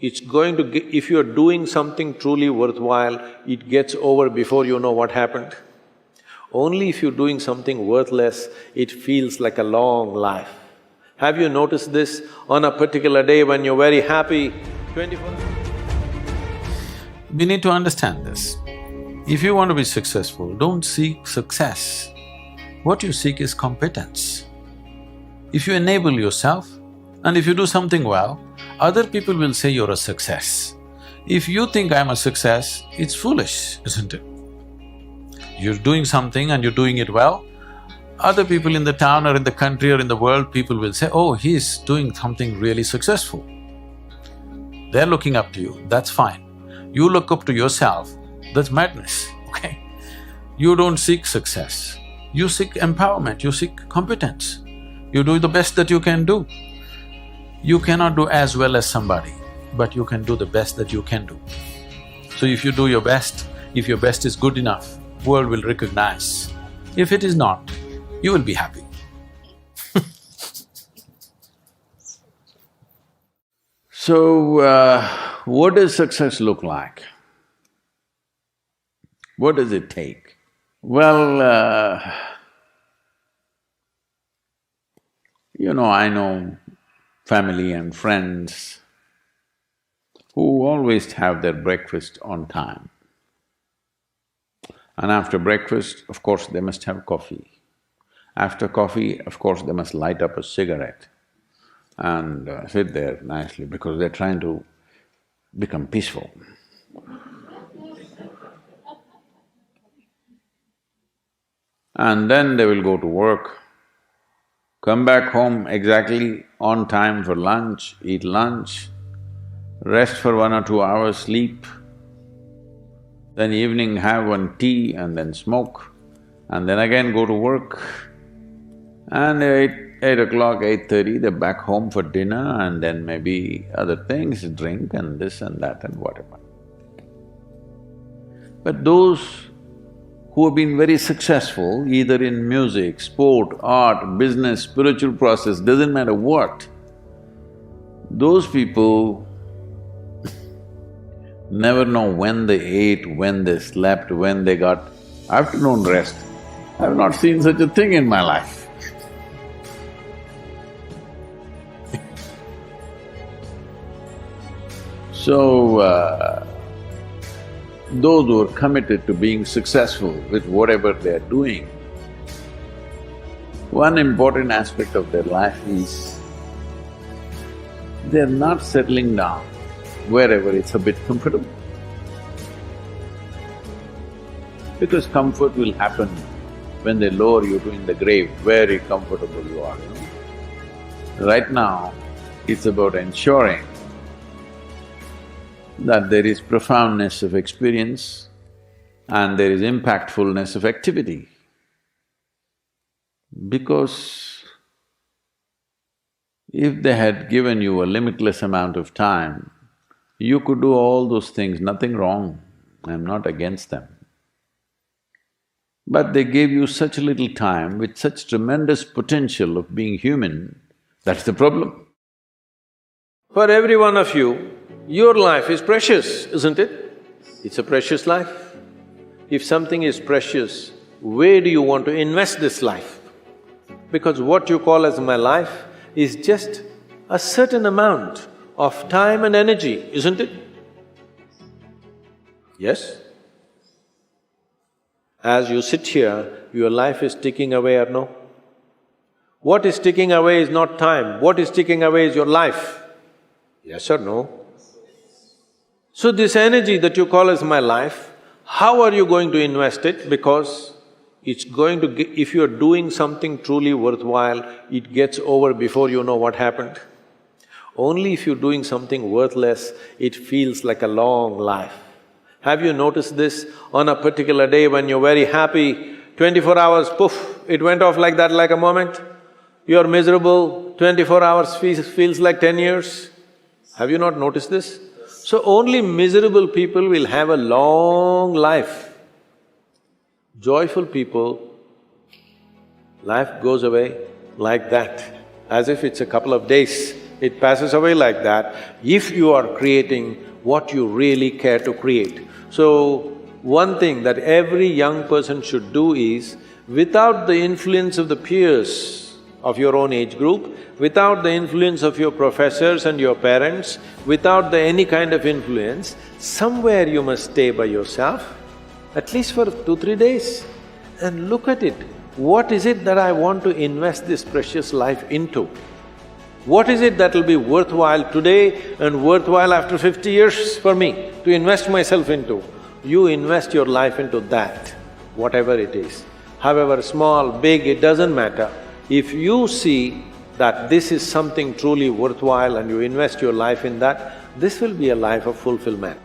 if you're doing something truly worthwhile, it gets over before you know what happened. Only if you're doing something worthless, it feels like a long life. Have you noticed this? On a particular day when you're very happy, 24 We need to understand this. If you want to be successful, don't seek success. What you seek is competence. If you enable yourself and if you do something well, other people will say you're a success. If you think I'm a success, it's foolish, isn't it? You're doing something and you're doing it well, other people in the town or in the country or in the world, people will say, oh, he's doing something really successful. They're looking up to you, that's fine. You look up to yourself, that's madness, okay? You don't seek success, you seek empowerment, you seek competence. You do the best that you can do. You cannot do as well as somebody, but you can do the best that you can do. So if you do your best, if your best is good enough, world will recognize. If it is not, you will be happy. So, what does success look like? What does it take? Well, I know family and friends who always have their breakfast on time. And after breakfast, of course, they must have coffee. After coffee, of course, they must light up a cigarette and sit there nicely because they're trying to become peaceful. And then they will go to work, come back home exactly on time for lunch, eat lunch, rest for 1 or 2 hours, sleep, then evening have one tea and then smoke, and then again go to work. And 8 o'clock, 8:30, they're back home for dinner and then maybe other things, drink and this and that and whatever. But those who have been very successful, either in music, sport, art, business, spiritual process, doesn't matter what, those people never know when they ate, when they slept, when they got afternoon rest. I've not seen such a thing in my life. So, those who are committed to being successful with whatever they're doing, one important aspect of their life is they're not settling down wherever it's a bit comfortable. Because comfort will happen when they lower you to in the grave, very comfortable you are, Right now, it's about ensuring that there is profoundness of experience and there is impactfulness of activity. Because if they had given you a limitless amount of time, you could do all those things, nothing wrong, I'm not against them. But they gave you such little time with such tremendous potential of being human, that's the problem. For every one of you, your life is precious, isn't it? It's a precious life. If something is precious, where do you want to invest this life? Because what you call as my life is just a certain amount of time and energy, isn't it? Yes? As you sit here, your life is ticking away or no? What is ticking away is not time, what is ticking away is your life. Yes or no? So this energy that you call as my life, how are you going to invest it? Because it's going to… if you're doing something truly worthwhile, it gets over before you know what happened. Only if you're doing something worthless, it feels like a long life. Have you noticed this? On a particular day when you're very happy, 24 hours, poof, it went off like that, like a moment. You're miserable, 24 hours feels like 10 years. Have you not noticed this? So only miserable people will have a long life. Joyful people, life goes away like that, as if it's a couple of days. it passes away like that if you are creating what you really care to create. So, one thing that every young person should do is, without the influence of the peers of your own age group, without the influence of your professors and your parents, without any kind of influence, somewhere you must stay by yourself, at least for 2-3 days, and look at it. What is it that I want to invest this precious life into? What is it that will be worthwhile today and worthwhile after 50 years for me to invest myself into? You invest your life into that, whatever it is. However small, big, it doesn't matter. If you see that this is something truly worthwhile and you invest your life in that, this will be a life of fulfillment.